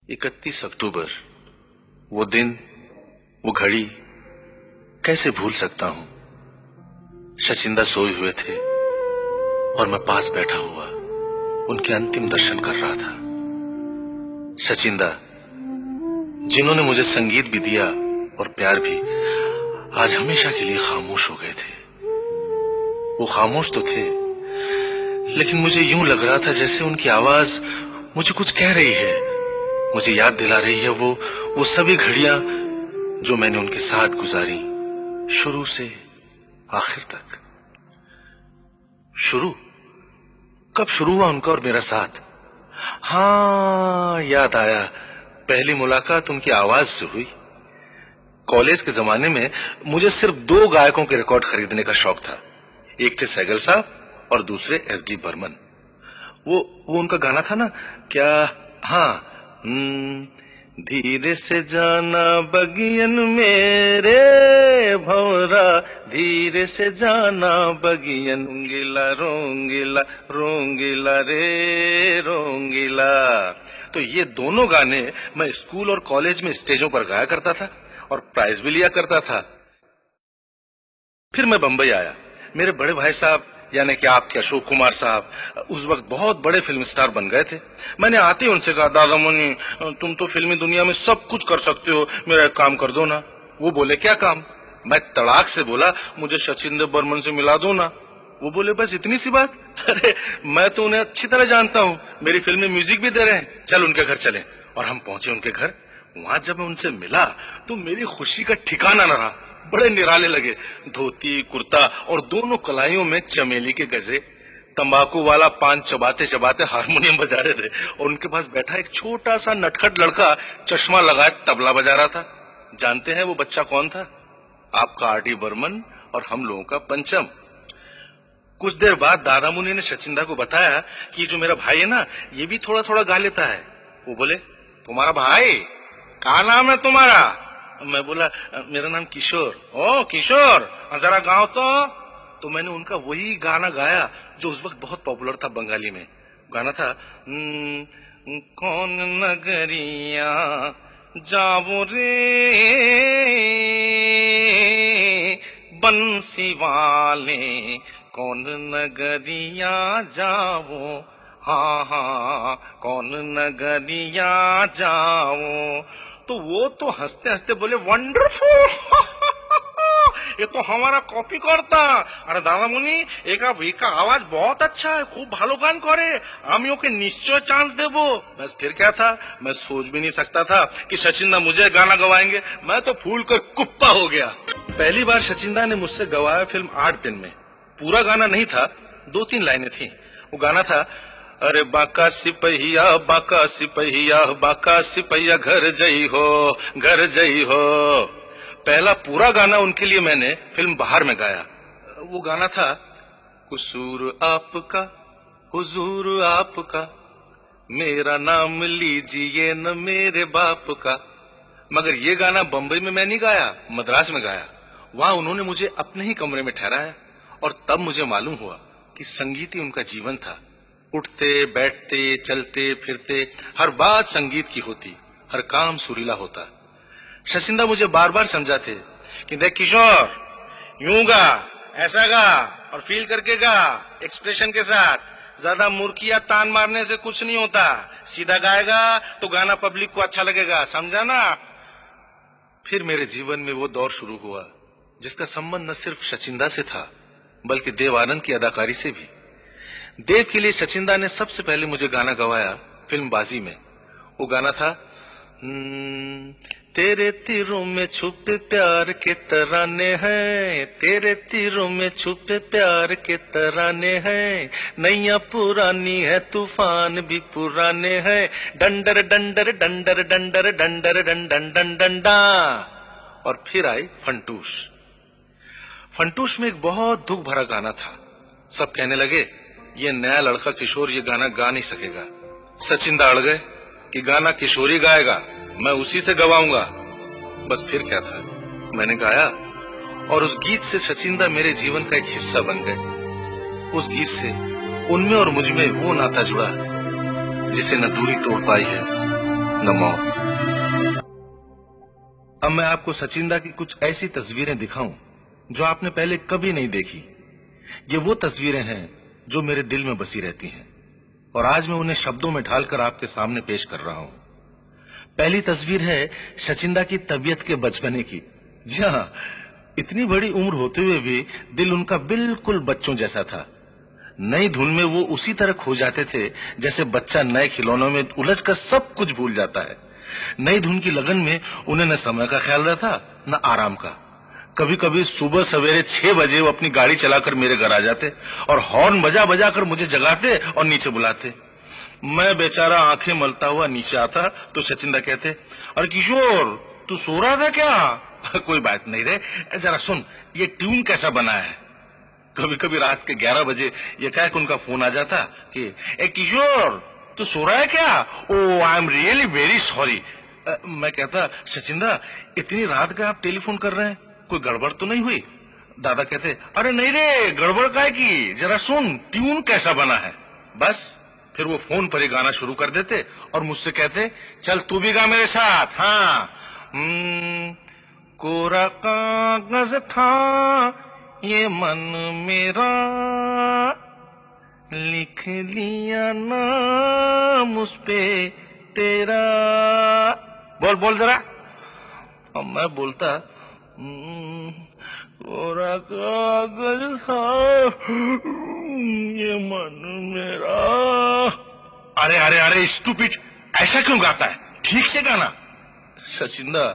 31 अक्टूबर, वो दिन, वो घड़ी कैसे भूल सकता हूं। शचिंदा सोए हुए थे और मैं पास बैठा हुआ उनके अंतिम दर्शन कर रहा था। शचिंदा, जिन्होंने मुझे संगीत भी दिया और प्यार भी, आज हमेशा के लिए खामोश हो गए थे। वो खामोश तो थे, लेकिन मुझे यूं लग रहा था जैसे उनकी आवाज मुझे कुछ कह रही है, मुझे याद दिला रही है वो सभी घड़ियां जो मैंने उनके साथ गुजारी, शुरू से आखिर तक। शुरू कब शुरू हुआ उनका और मेरा साथ? हाँ, याद आया, पहली मुलाकात उनकी आवाज से हुई। कॉलेज के जमाने में मुझे सिर्फ 2 गायकों के रिकॉर्ड खरीदने का शौक था। एक थे सहगल साहब और दूसरे एसडी बर्मन। वो उनका गाना था ना, क्या, हाँ, धीरे से जाना बगियन मेरे भंवरा, धीरे से जाना बगियन, रोंगिला रोंगिला रोंगिला रे रोंगिला। तो ये दोनों गाने मैं स्कूल और कॉलेज में स्टेजों पर गाया करता था और प्राइज भी लिया करता था। फिर मैं बंबई आया। मेरे बड़े भाई साहब यानी कि आपके अशोक कुमार साहब उस वक्त बहुत बड़े फिल्म स्टार बन गए थे। मैंने आते ही उनसे कहा, दादा मुनि, तुम तो फिल्मी दुनिया में सब कुछ कर सकते हो, मेरा एक काम कर दो ना। वो बोले, क्या काम? मैं तड़ाक से बोला, मुझे सचिंदर बर्मन से मिला दो ना। वो बोले, बस इतनी सी बात? अरे, मैं तो उन्हें अच्छी तरह जानता हूँ, मेरी फिल्म में म्यूजिक भी दे रहे हैं, चल उनके घर चले। और हम पहुंचे उनके घर। वहां जब मैं उनसे मिला तो मेरी खुशी का ठिकाना न रहा। बड़े निराले लगे, धोती कुर्ता और दोनों कलाइयों में चमेली के गजरे, तंबाकू वाला पान चबाते चबाते हारमोनियम बजा रहे थे और उनके पास बैठा एक छोटा सा नटखट लड़का चश्मा लगाए तबला बजा रहा था। जानते हैं वो बच्चा कौन था? आपका आर.डी. बर्मन और हम लोगों का पंचम। कुछ देर बाद दादा मुनि ने सचिंदा को बताया कि जो मेरा भाई है ना, ये भी थोड़ा थोड़ा गा लेता है। वो बोले, तुम्हारा भाई? क्या नाम है तुम्हारा? मैं बोला, मेरा नाम किशोर। ओ किशोर, जरा गाओ तो मैंने उनका वही गाना गाया जो उस वक्त बहुत पॉपुलर था बंगाली में। गाना था, कौन नगरिया जावो रे बंसी वाले, कौन नगरिया जावो, हाँ हाँ कौन नगरिया जाओ। तो वो तो हंसते हंसते बोले, वंडरफुल ये तो हमारा कॉपी करता। अरे दादा मुनि, एक आवाज बहुत अच्छा है, खूब भालो गान करे, আমি ওকে निश्चय चांस देबो। बस फिर क्या था, मैं सोच भी नहीं सकता था कि सचिंदा मुझे गाना गवाएंगे। मैं तो फूल कर कुप्पा हो गया। पहली बार सचिंदा ने मुझसे गवाया फिल्म 8 दिन में। पूरा गाना नहीं था, 2-3 लाइनें थी। वो गाना था, अरे बाका सिपहिया बाका सिपहिया बाका सिपहिया घर जई हो, घर जई हो। पहला पूरा गाना उनके लिए मैंने फिल्म बाहर में गाया। वो गाना था, कसूर आपका हुजूर आपका, मेरा नाम लीजिए न मेरे बाप का। मगर ये गाना बंबई में मैं नहीं गाया, मद्रास में गाया। वहां उन्होंने मुझे अपने ही कमरे में ठहराया और तब मुझे मालूम हुआ कि संगीत ही उनका जीवन था। उठते बैठते चलते फिरते हर बात संगीत की होती, हर काम सुरीला होता। शचिंदा मुझे बार बार समझाते कि देख किशोर, यूं गा, ऐसा गा और फील करके गा, एक्सप्रेशन के साथ। ज्यादा मुर्किया तान मारने से कुछ नहीं होता, सीधा गाएगा तो गाना पब्लिक को अच्छा लगेगा, समझा ना। फिर मेरे जीवन में वो दौर शुरू हुआ जिसका संबंध न सिर्फ सचिंदा से था बल्कि देव आनंद की अदाकारी से भी। देव के लिए सचिंदा ने सबसे पहले मुझे गाना गवाया फिल्म बाजी में। वो गाना था, तेरे तीरों में छुपे प्यार के तराने हैं, तेरे तीरों में छुपे प्यार के तराने हैं, नैया पुरानी है तूफान भी पुराने हैं, डंडर डंडर डंडर डंडर डंडर डंडन डंडन डंडा। और फिर आई फंटूश। फंटूश में एक बहुत दुख भरा गाना था। सब कहने लगे, ये नया लड़का किशोर ये गाना गा नहीं सकेगा। सचिंदा अड़ गए कि गाना किशोरी गाएगा, मैं उसी से गवाऊंगा। बस फिर क्या था, मैंने गाया और उस गीत से सचिंदा मेरे जीवन का एक हिस्सा बन गए। उस गीत से उनमें और मुझ में वो नाता जुड़ा जिसे न दूरी तोड़ पाई है न मौत। अब मैं आपको सचिंदा की कुछ ऐसी तस्वीरें दिखाऊं जो आपने पहले कभी नहीं देखी। ये वो तस्वीरें हैं जो मेरे दिल में बसी रहती हैं और आज मैं उन्हें शब्दों में ढालकर आपके सामने पेश कर रहा हूं। पहली तस्वीर है सचिंदा की तबीयत के बचपने की। जी हाँ, इतनी बड़ी उम्र होते हुए भी दिल उनका बिल्कुल बच्चों जैसा था। नई धुन में वो उसी तरह खो जाते थे जैसे बच्चा नए खिलौनों में उलझकर सब कुछ भूल जाता है। नई धुन की लगन में उन्हें न समय का ख्याल रहता न आराम का। कभी कभी सुबह सवेरे 6 बजे वो अपनी गाड़ी चलाकर मेरे घर आ जाते और हॉर्न बजा बजा कर मुझे जगाते और नीचे बुलाते। मैं बेचारा आंखें मलता हुआ नीचे आता तो सचिंदा कहते, अरे किशोर, तू सो रहा था क्या? कोई बात नहीं रे, जरा सुन ये ट्यून कैसा बना है। कभी कभी रात के 11 बजे ये कह के उनका फोन आ जाता कि ए किशोर, तू सो रहा है क्या? Oh I am really very sorry. मैं कहता, सचिंदा इतनी रात का आप टेलीफोन कर रहे हैं, कोई गड़बड़ तो नहीं हुई? दादा कहते, अरे नहीं रे, गड़बड़ काहे की, जरा सुन ट्यून कैसा बना है। बस फिर वो फोन पर ही गाना शुरू कर देते और मुझसे कहते, चल तू भी गा मेरे साथ। हाँ, कोरा कागज था ये मन मेरा, लिख लिया नाम उस पे तेरा। बोल बोल जरा। और मैं बोलता, कोरा कागज था ये मन मेरा। अरे अरे अरे स्टूपिड, ऐसा क्यों गाता है? ठीक से गाना। सचिंदा,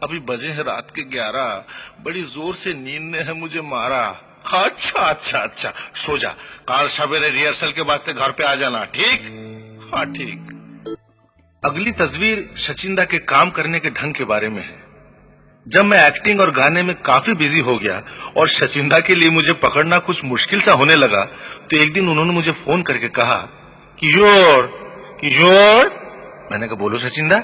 अभी बजे हैं रात के 11, बड़ी जोर से नींद ने है मुझे मारा। अच्छा अच्छा अच्छा, सो जा, कल सवेरे रिहर्सल के वास्ते घर पे आ जाना, ठीक? हाँ ठीक। अगली तस्वीर सचिंदा के काम करने के ढंग के बारे में है। जब मैं एक्टिंग और गाने में काफी बिजी हो गया और सचिंदा के लिए मुझे पकड़ना कुछ मुश्किल सा होने लगा तो एक दिन उन्होंने मुझे फोन करके कहा, किशोर किशोर। मैंने कहा, बोलो सचिंदा।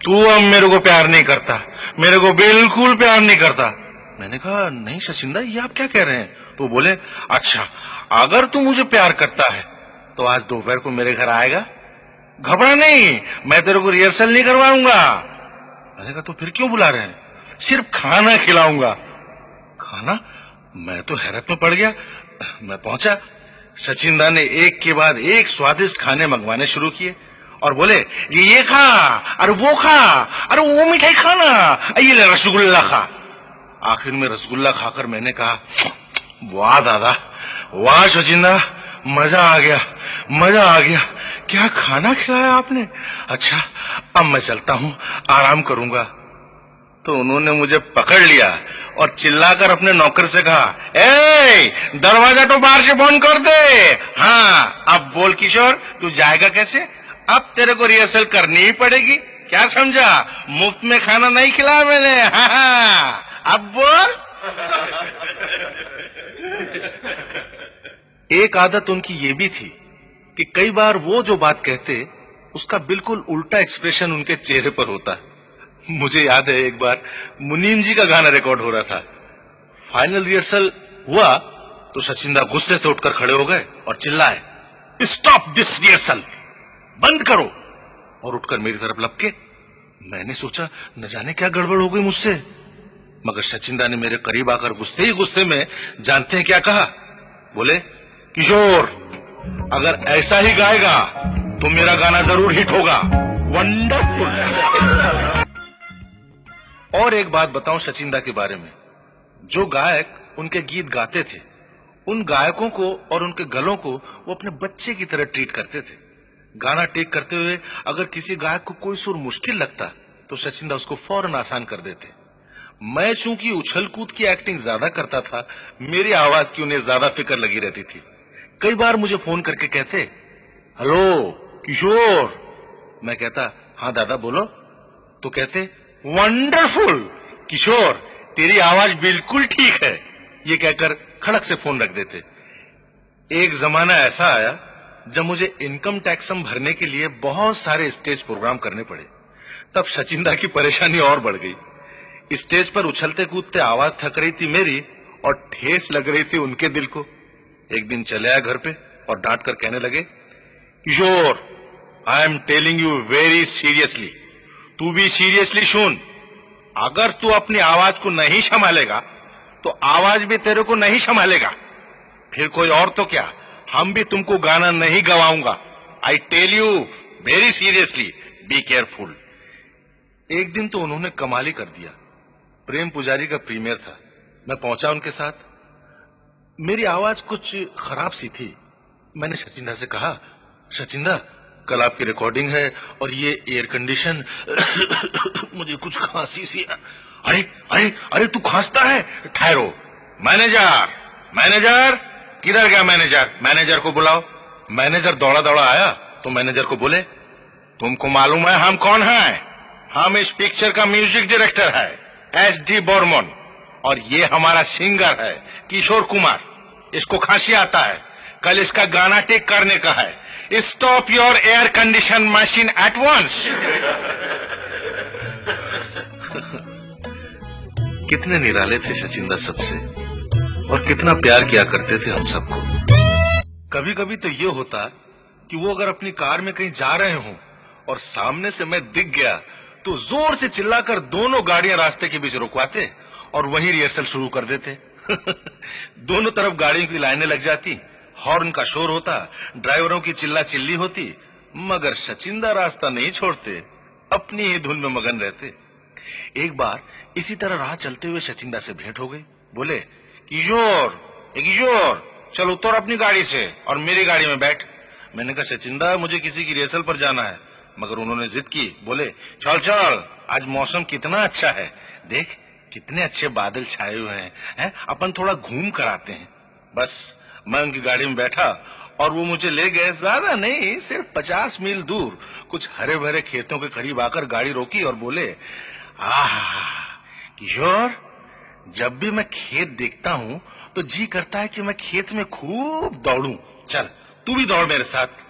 तू अब मेरे को प्यार नहीं करता, मेरे को बिल्कुल प्यार नहीं करता। मैंने कहा, नहीं सचिंदा, ये आप क्या कह रहे हैं? तो बोले, अच्छा अगर तू मुझे प्यार करता है तो आज दोपहर को मेरे घर आएगा? घबरा नहीं, मैं तेरे को रिहर्सल नहीं करवाऊंगा। मैंने कहा, तो फिर क्यों बुला रहे हैं? सिर्फ खाना खिलाऊंगा। खाना? मैं तो हैरत में पड़ गया। मैं पहुंचा, सचिंदा ने एक के बाद एक स्वादिष्ट खाने मंगवाने शुरू किए और बोले, ये खा, अरे वो खा, अरे वो मिठाई खाना, ये ले रसगुल्ला खा। आखिर में रसगुल्ला खाकर मैंने कहा, वाह दादा, वाह सचिंदा, मजा आ गया, मजा आ गया। क्या खाना खिलाया आपने? अच्छा अब मैं चलता हूं, आराम करूंगा। तो उन्होंने मुझे पकड़ लिया और चिल्लाकर अपने नौकर से कहा, ए दरवाजा तो बाहर से बंद कर दे। हाँ अब बोल किशोर, तू जाएगा कैसे? अब तेरे को रिहर्सल करनी ही पड़ेगी। क्या समझा? मुफ्त में खाना नहीं खिलाया मैंने। हाँ, अब बोल। एक आदत उनकी ये भी थी कि कई बार वो जो बात कहते उसका बिल्कुल उल्टा एक्सप्रेशन उनके चेहरे पर होता। मुझे याद है एक बार मुनीम जी का गाना रिकॉर्ड हो रहा था। फाइनल रिहर्सल हुआ तो सचिंदा गुस्से से उठकर खड़े हो गए और चिल्लाए, स्टॉप दिस रिहर्सल, बंद करो। और उठकर मेरी तरफ लपके। मैंने सोचा न जाने क्या गड़बड़ हो गई मुझसे, मगर सचिंदा ने मेरे करीब आकर गुस्से ही गुस्से में जानते हैं क्या कहा? बोले, किशोर अगर ऐसा ही गाएगा तो मेरा गाना जरूर हिट होगा। वंडरफुल। और एक बात बताऊं सचिंदा के बारे में, जो गायक उनके गीत गाते थे उन गायकों को और उनके गलों को वो अपने बच्चे की तरह ट्रीट करते थे। गाना टेक करते हुए अगर किसी गायक को कोई सुर मुश्किल लगता तो सचिंदा उसको फौरन आसान कर देते। मैं चूंकि उछल कूद की एक्टिंग ज्यादा करता था, मेरी आवाज की उन्हें ज्यादा फिक्र लगी रहती थी। कई बार मुझे फोन करके कहते, हेलो किशोर। मैं कहता, हाँ दादा बोलो। तो कहते, वंडरफुल किशोर, तेरी आवाज बिल्कुल ठीक है। ये कहकर खड़क से फोन रख देते। एक जमाना ऐसा आया जब मुझे इनकम टैक्स भरने के लिए बहुत सारे स्टेज प्रोग्राम करने पड़े। तब सचिंदा की परेशानी और बढ़ गई। स्टेज पर उछलते कूदते आवाज थक रही थी मेरी और ठेस लग रही थी उनके दिल को। एक दिन चले आए घर पे और डांट कर कहने लगे, Kishore I am telling you very seriously, तू भी सीरियसली सुन। अगर तू अपनी आवाज को नहीं संभालेगा तो आवाज भी तेरे को नहीं संभालेगा। फिर कोई और तो क्या, हम भी तुमको गाना नहीं गवाऊंगा। I tell you very seriously, be careful. एक दिन तो उन्होंने कमाल ही कर दिया। प्रेम पुजारी का प्रीमियर था, मैं पहुंचा उनके साथ। मेरी आवाज कुछ खराब सी थी। मैंने सचिंदा से कहा, सचिंदा कल आपकी रिकॉर्डिंग है और ये एयर कंडीशन मुझे कुछ खांसी सी। अरे अरे अरे तू खांसता है, ठहरो। मैनेजर मैनेजर किधर गया मैनेजर? मैनेजर को बुलाओ। मैनेजर दौड़ा दौड़ा आया तो मैनेजर को बोले, तुमको मालूम है हम कौन हैं? हम इस पिक्चर का म्यूजिक डायरेक्टर है SD बर्मन, और ये हमारा सिंगर है किशोर कुमार। इसको खांसी आता है, कल इसका गाना टेक करने का है। Stop your air condition machine at once. कितने निराले थे सचिंदा सबसे, और कितना प्यार किया करते थे हम सबको। कभी कभी तो ये होता कि वो अगर अपनी कार में कहीं जा रहे हों और सामने से मैं दिख गया तो जोर से चिल्लाकर दोनों गाड़ियां रास्ते के बीच रुकवाते और वहीं रिहर्सल शुरू कर देते। दोनों तरफ गाड़ियों की लाइनें लग जाती, हॉर्न का शोर होता, ड्राइवरों की चिल्ला चिल्ली होती, मगर सचिंदा रास्ता नहीं छोड़ते, अपनी ही धुन में मगन रहते। एक बार इसी तरह राह चलते हुए सचिंदा से भेंट हो गई। बोले, किशोर किशोर चल उतर अपनी गाड़ी से और मेरी गाड़ी में बैठ। मैंने कहा, सचिंदा मुझे किसी की रिहर्सल पर जाना है। मगर उन्होंने जिद की, बोले, चल चल आज मौसम कितना अच्छा है, देख कितने अच्छे बादल छाए हुए हैं, अपन थोड़ा घूम कर आते हैं। बस मैं उनकी गाड़ी में बैठा और वो मुझे ले गए, ज्यादा नहीं सिर्फ 50 मील दूर, कुछ हरे भरे खेतों के करीब आकर गाड़ी रोकी और बोले, आह किशोर, जब भी मैं खेत देखता हूं तो जी करता है कि मैं खेत में खूब दौड़ूं, चल तू भी दौड़ मेरे साथ।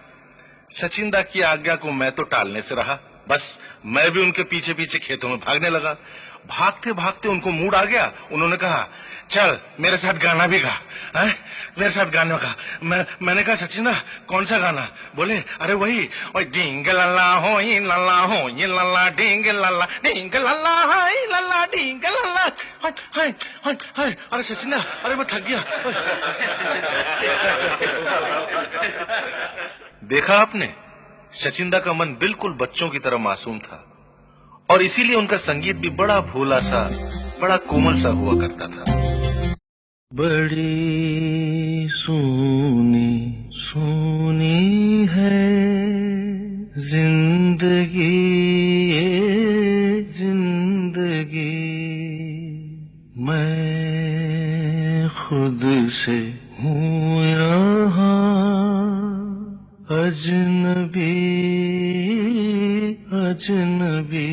सचिंदा की आज्ञा को मैं तो टालने से रहा, बस मैं भी उनके पीछे पीछे खेतों में भागने लगा। भागते भागते उनको मूड आ गया, उन्होंने कहा, चल मेरे साथ गाना भी गा, मेरे साथ गाने का। मैंने कहा, सचिंदा कौन सा गाना? बोले, अरे वही, और डिंग लल्ला हो ये लल्ला डिंग लल्ला हाय लल्ला डिंग लल्ला हाय हाय हाय। अरे सचिंदा, अरे मैं थक गया। देखा आपने, सचिंदा का मन बिल्कुल बच्चों की तरह मासूम था और इसीलिए उनका संगीत भी बड़ा भोला सा, बड़ा कोमल सा हुआ करता था। बड़ी सोनी सोनी है जिंदगी ये जिंदगी, मैं खुद से हूँ यहाँ अजनबी अजनबी।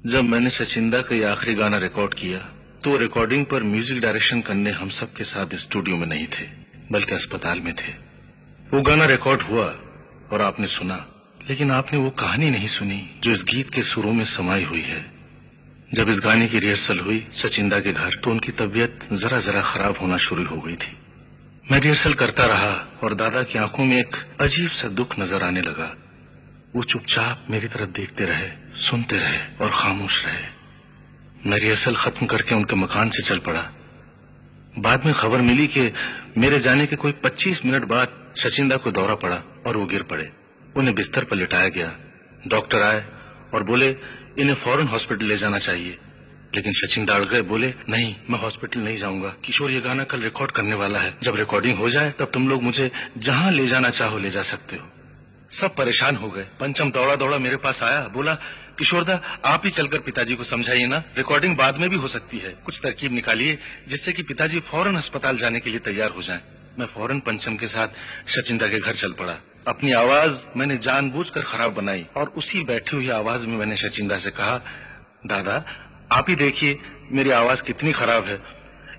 जब मैंने सचिंदा का ये आखिरी गाना रिकॉर्ड किया तो रिकॉर्डिंग पर म्यूजिक डायरेक्शन करने हम सब के साथ स्टूडियो में नहीं थे, बल्कि अस्पताल में थे। वो गाना रिकॉर्ड हुआ और आपने सुना, लेकिन आपने वो कहानी नहीं सुनी जो इस गीत के सुरों में समाई हुई है। जब इस गाने की रिहर्सल हुई सचिंदा के घर, तो उनकी तबीयत जरा जरा खराब होना शुरू हो गई थी। मैं रिहर्सल करता रहा और दादा की आंखों में एक अजीब सा दुख नजर आने लगा। वो चुपचाप मेरी तरफ देखते रहे, सुनते रहे और खामोश रहे। मैं रिहर्सल खत्म करके उनके मकान से चल पड़ा। बाद में खबर मिली कि मेरे जाने के कोई 25 मिनट बाद सचिंदा को दौरा पड़ा और वो गिर पड़े। उन्हें बिस्तर पर लिटाया गया। डॉक्टर आए और बोले, इन्हें फौरन हॉस्पिटल ले जाना चाहिए। लेकिन सचिंदा अड़ गए, बोले, नहीं मैं हॉस्पिटल नहीं जाऊंगा। किशोर, ये गाना कल रिकॉर्ड करने वाला है, जब रिकॉर्डिंग हो जाए तब तुम लोग मुझे जहां ले जाना चाहो ले जा सकते हो। सब परेशान हो गए। पंचम दौड़ा दौड़ा मेरे पास आया, बोला, किशोरदा आप ही चलकर पिताजी को समझाइए ना, रिकॉर्डिंग बाद में भी हो सकती है, कुछ तरकीब निकालिए जिससे कि पिताजी फौरन अस्पताल जाने के लिए तैयार हो जाएं। मैं फौरन पंचम के साथ सचिंदा के घर चल पड़ा। अपनी आवाज मैंने जानबूझकर खराब बनाई और उसी बैठी हुई आवाज में मैंने सचिंदा से कहा, दादा आप ही देखिए मेरी आवाज कितनी खराब है,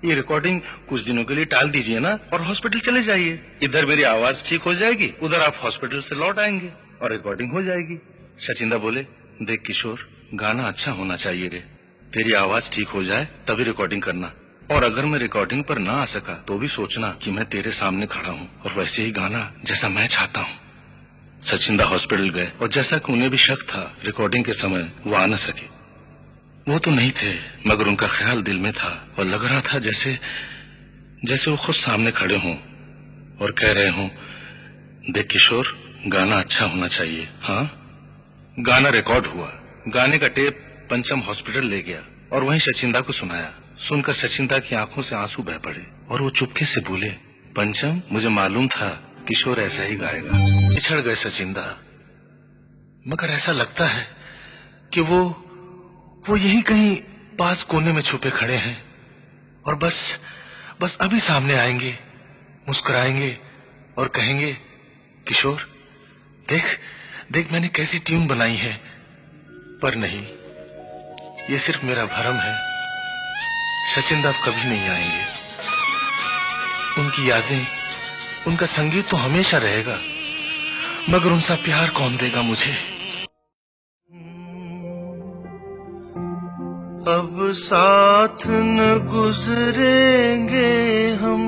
ये रिकॉर्डिंग कुछ दिनों के लिए टाल दीजिए ना और हॉस्पिटल चले जाइए। इधर मेरी आवाज ठीक हो जाएगी, उधर आप हॉस्पिटल से लौट आएंगे और रिकॉर्डिंग हो जाएगी। सचिंदा बोले, देख किशोर, गाना अच्छा होना चाहिए रे, तेरी आवाज ठीक हो जाए तभी रिकॉर्डिंग करना, और अगर मैं रिकॉर्डिंग पर ना आ सका तो भी सोचना कि मैं तेरे सामने खड़ा हूँ और वैसे ही गाना जैसा मैं चाहता हूँ। सचिंदा हॉस्पिटल गए और जैसा कि उन्हें भी शक था रिकॉर्डिंग के समय वो आ न सके। वो तो नहीं थे, मगर उनका ख्याल दिल में था और लग रहा था जैसे वो खुद सामने खड़े हों और कह रहे हों, देख किशोर, गाना अच्छा होना चाहिए। हाँ, गाना रिकॉर्ड हुआ। गाने का टेप पंचम हॉस्पिटल ले गया और वहीं सचिंदा को सुनाया। सुनकर सचिंदा की आंखों से आंसू बह पड़े और वो चुपके से बोले, पंचम, मुझे मालूम था किशोर ऐसा ही गाएगा। पिछड़ गए सचिंदा, मगर ऐसा लगता है कि वो यहीं कहीं पास कोने में छुपे खड़े हैं और बस अभी सामने आएंगे, मुस्कुराएंगे और कहेंगे, किशोर, देख मैंने कैसी ट्यून बनाई है। पर नहीं, ये सिर्फ मेरा भ्रम है। सचिंदा अब कभी नहीं आएंगे। उनकी यादें, उनका संगीत तो हमेशा रहेगा, मगर उनसा प्यार कौन देगा मुझे। अब साथ न गुजरेंगे हम,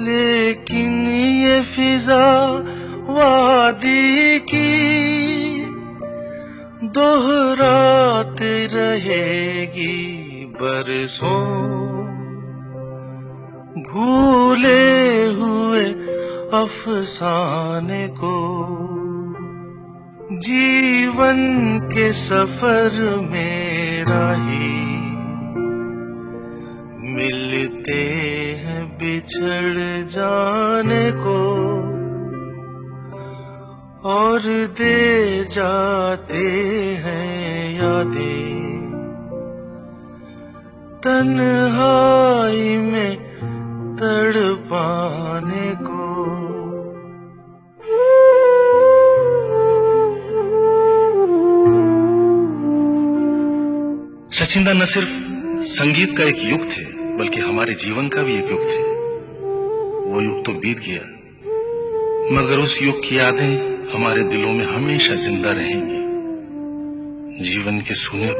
लेकिन ये फिजा वादी की दोहराते रहेगी बरसों। भूले हुए अफसाने को जीवन के सफर में राही मिलते हैं बिछड़ जाने को और दे जाते हैं यादें तन्हाई में तड़पाने को। सचिंदा न सिर्फ संगीत का एक युग थे, बल्कि हमारे जीवन का भी एक युग थे। वो युग तो बीत गया, मगर उस युग की यादें हमारे दिलों में हमेशा जिंदा रहेंगी। जीवन के सूने